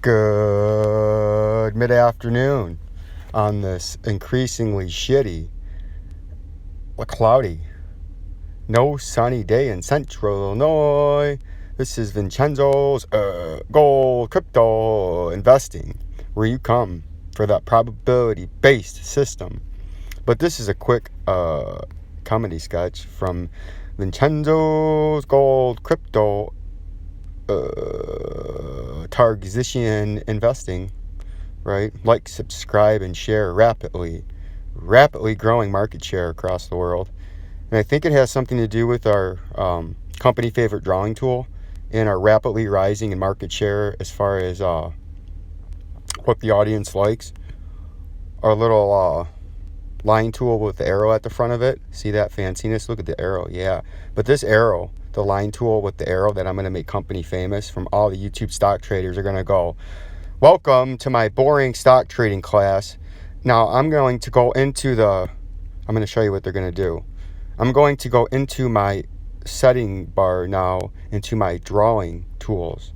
Good mid-afternoon on this increasingly shitty, cloudy, no sunny day in Central Illinois. This is Vincenzos Gold Crypto Investing, where you come for that probability-based system. But this is a quick comedy sketch from Vincenzos Gold Crypto Targisian Investing, right? Like, subscribe, and share rapidly growing market share across the world. And I think it has something to do with our company favorite drawing tool and our rapidly rising in market share as far as what the audience likes. Our little line tool with the arrow at the front of it. See that fanciness? Look at the arrow. Yeah. But this arrow, the line tool with the arrow that I'm going to make company famous from all the YouTube stock traders are going to go, welcome to my boring stock trading class. Now I'm going to go into I'm going to show you what they're going to do. I'm going to go into my setting bar now, into my drawing tools.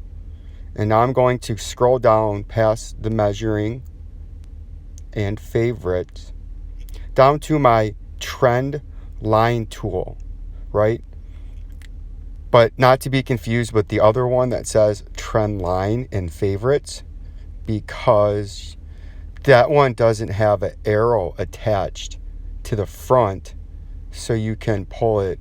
And now I'm going to scroll down past the measuring and favorites down to my trend line tool, right? But not to be confused with the other one that says trend line and favorites, because that one doesn't have an arrow attached to the front so you can pull it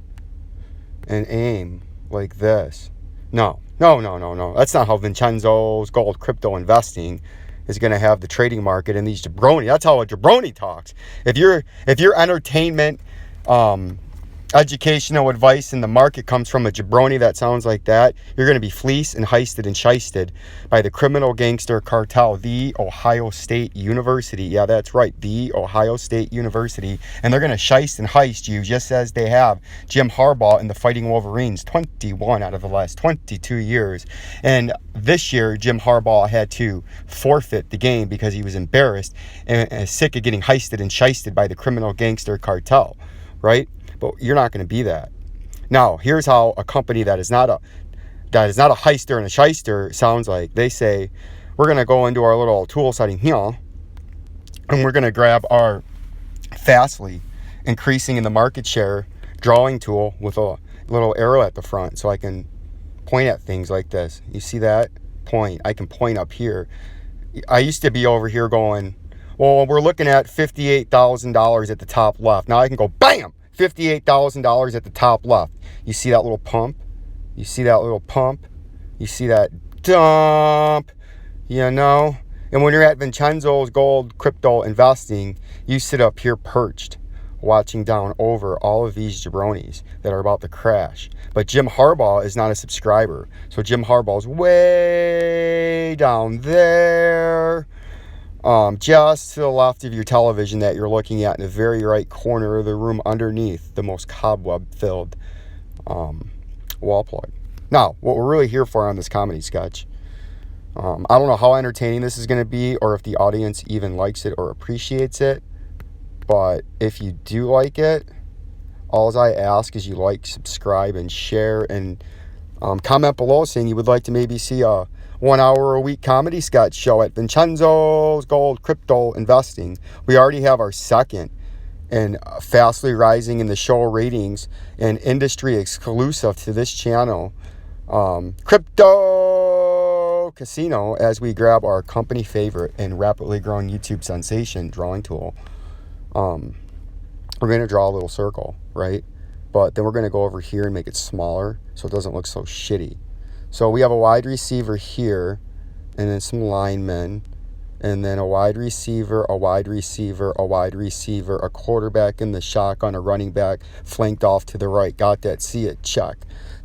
and aim like this. No. That's not how Vincenzos Gold Crypto Investing is going to have the trading market in these jabroni. That's how a jabroni talks. If your entertainment, educational advice in the market comes from a jabroni that sounds like that, you're going to be fleeced and heisted and shysted by the criminal gangster cartel, the Ohio State University. Yeah, that's right, the Ohio State University. And they're going to shyst and heist you just as they have Jim Harbaugh and the Fighting Wolverines 21 out of the last 22 years. And this year, Jim Harbaugh had to forfeit the game because he was embarrassed and sick of getting heisted and shysted by the criminal gangster cartel, right? But you're not going to be that. Now, here's how a company that is not a heister and a shyster sounds like. They say, we're going to go into our little tool setting here, and we're going to grab our fastly increasing in the market share drawing tool with a little arrow at the front, so I can point at things like this. You see that? Point. I can point up here. I used to be over here going, well, we're looking at $58,000 at the top left. Now I can go, bam! $58,000 at the top left. You see that little pump? You see that little pump? You see that dump? You know? And when you're at Vincenzos Gold Crypto Investing, you sit up here perched, watching down over all of these jabronis that are about to crash. But Jim Harbaugh is not a subscriber. So Jim Harbaugh's way down there. Just to the left of your television that you're looking at in the very right corner of the room underneath the most cobweb-filled wall plug. Now, what we're really here for on this comedy sketch, I don't know how entertaining this is going to be or if the audience even likes it or appreciates it, but if you do like it, all I ask is you like, subscribe, and share, and comment below saying you would like to maybe see a 1 hour a week comedy sketch show at Vincenzos Gold Crypto Investing. We already have our second and fastly rising in the show ratings and industry exclusive to this channel, Crypto Casino, as we grab our company favorite and rapidly growing YouTube sensation drawing tool. We're going to draw a little circle, right? But then we're going to go over here and make it smaller so it doesn't look so shitty. So we have a wide receiver here, and then some linemen, and then a wide receiver, a wide receiver, a wide receiver, a quarterback in the shotgun, a running back flanked off to the right. Got that? See it? Check.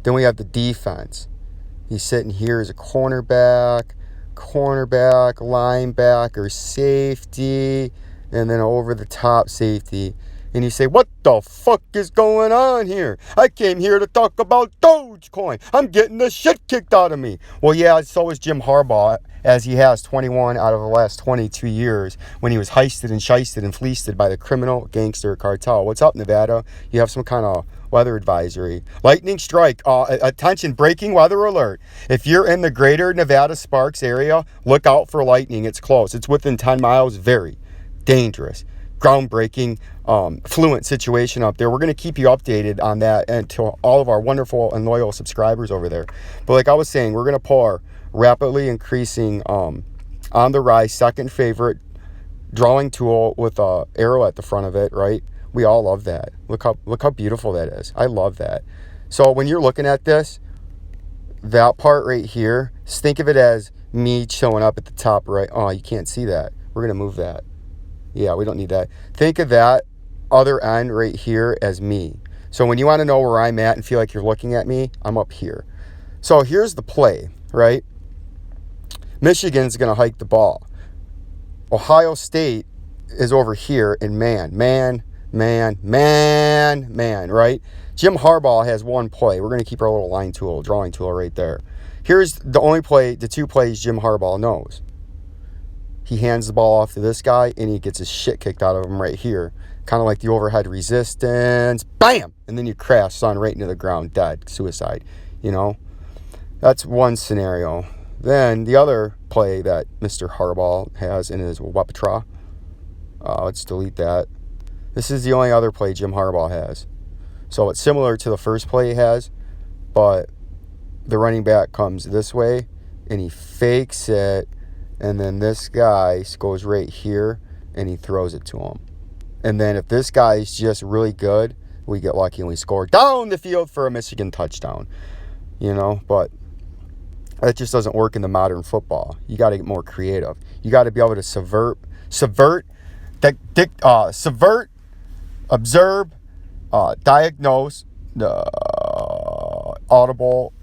Then we have the defense. He's sitting here as a cornerback, linebacker, safety, and then over the top safety. And you say, what the fuck is going on here? I came here to talk about Dogecoin. I'm getting the shit kicked out of me. Well, yeah, so is Jim Harbaugh, as he has 21 out of the last 22 years when he was heisted and shysted and fleeced by the criminal gangster cartel. What's up, Nevada? You have some kind of weather advisory. Lightning strike. Attention, breaking weather alert. If you're in the greater Nevada Sparks area, look out for lightning. It's close. It's within 10 miles. Very dangerous. Groundbreaking, fluent situation up there. We're going to keep you updated on that and to all of our wonderful and loyal subscribers over there. But like I was saying, we're going to pull our rapidly increasing on the rise second favorite drawing tool with a arrow at the front of it, right? We all love that. Look how beautiful that is. I love that. So when you're looking at this, that part right here, just think of it as me showing up at the top right. Oh, you can't see that. We're going to move that. Yeah, we don't need that. Think of that other end right here as me. So when you want to know where I'm at and feel like you're looking at me, I'm up here. So here's the play, right? Michigan's going to hike the ball. Ohio State is over here in man, right? Jim Harbaugh has one play. We're going to keep our little line tool, drawing tool right there. Here's the only play, the two plays Jim Harbaugh knows. He hands the ball off to this guy, and he gets his shit kicked out of him right here. Kind of like the overhead resistance. Bam! And then you crash, son, right into the ground, dead, suicide. You know? That's one scenario. Then the other play that Mr. Harbaugh has in his repertoire. Let's delete that. This is the only other play Jim Harbaugh has. So it's similar to the first play he has, but the running back comes this way, and he fakes it, and then this guy goes right here, and he throws it to him. And then if this guy is just really good, we get lucky and we score down the field for a Michigan touchdown. You know, but that just doesn't work in the modern football. You got to get more creative. You got to be able to subvert, observe, diagnose, audible,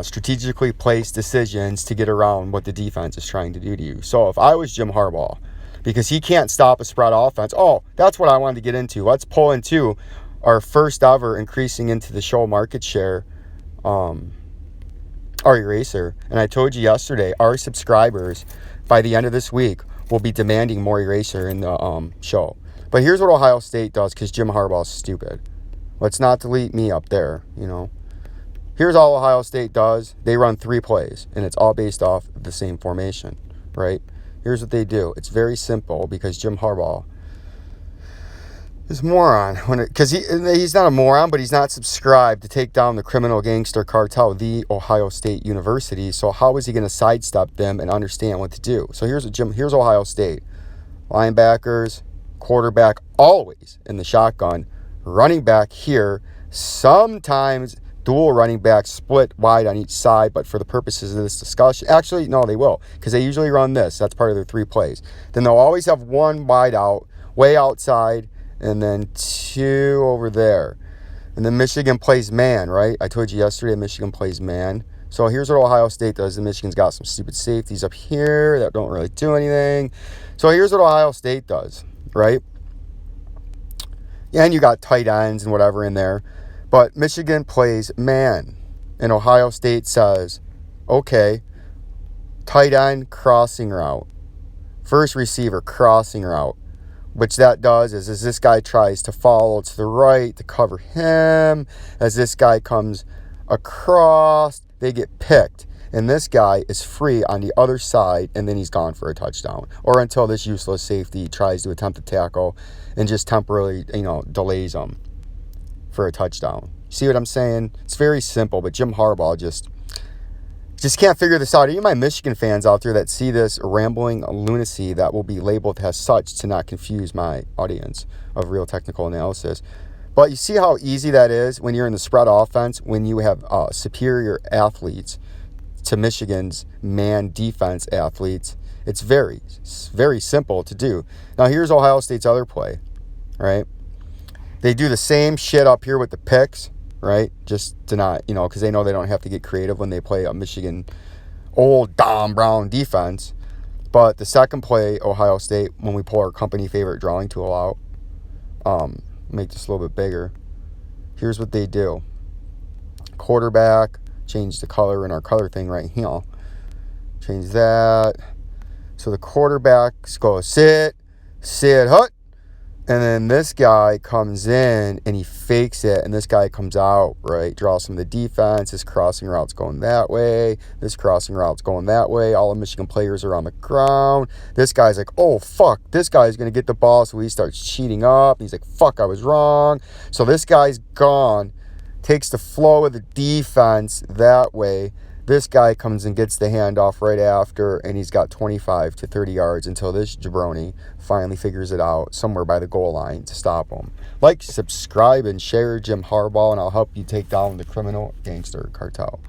strategically placed decisions to get around what the defense is trying to do to you. So if I was Jim Harbaugh, because he can't stop a spread offense, that's what I wanted to get into. Let's pull into our first ever increasing into the show market share, our eraser. And I told you yesterday, our subscribers by the end of this week will be demanding more eraser in the show. But here's what Ohio State does, because Jim Harbaugh's stupid. Let's not delete me up there, you know. Here's all Ohio State does. They run 3 plays, and it's all based off the same formation, right? Here's what they do. It's very simple, because Jim Harbaugh is a moron. Because he's not a moron, but he's not subscribed to take down the criminal gangster cartel, the Ohio State University. So how is he going to sidestep them and understand what to do? So here's Ohio State. Linebackers, quarterback always in the shotgun, running back here, sometimes dual running backs split wide on each side, but for the purposes of this discussion, actually, no, they will, because they usually run this. That's part of their 3 plays. Then they'll always have 1 wide out, way outside, and then 2 over there. And then Michigan plays man, right? I told you yesterday Michigan plays man. So here's what Ohio State does. And Michigan's got some stupid safeties up here that don't really do anything. So here's what Ohio State does, right? Yeah, and you got tight ends and whatever in there. But Michigan plays man. And Ohio State says, okay, tight end crossing route. First receiver crossing route. Which that does is as this guy tries to follow to the right to cover him, as this guy comes across, they get picked. And this guy is free on the other side, and then he's gone for a touchdown. Or until this useless safety tries to attempt to tackle and just temporarily, delays him for a touchdown. See what I'm saying? It's very simple, but Jim Harbaugh just can't figure this out. Even my Michigan fans out there that see this rambling lunacy that will be labeled as such to not confuse my audience of real technical analysis. But you see how easy that is when you're in the spread offense, when you have superior athletes to Michigan's man defense athletes. It's very, very simple to do. Now here's Ohio State's other play, right? They do the same shit up here with the picks, right? Just to not, because they know they don't have to get creative when they play a Michigan old Dom Brown defense. But the second play, Ohio State, when we pull our company favorite drawing tool out, make this a little bit bigger. Here's what they do. Quarterback, change the color in our color thing right here. Change that. So the quarterbacks go sit, hut. And then this guy comes in and he fakes it, and this guy comes out, right? Draws some of the defense. This crossing route's going that way. This crossing route's going that way. All the Michigan players are on the ground. This guy's like, oh, fuck, this guy's going to get the ball. So he starts cheating up. He's like, fuck, I was wrong. So this guy's gone, takes the flow of the defense that way. This guy comes and gets the handoff right after, and he's got 25 to 30 yards until this jabroni finally figures it out somewhere by the goal line to stop him. Like, subscribe, and share Jim Harbaugh, and I'll help you take down the criminal gangster cartel.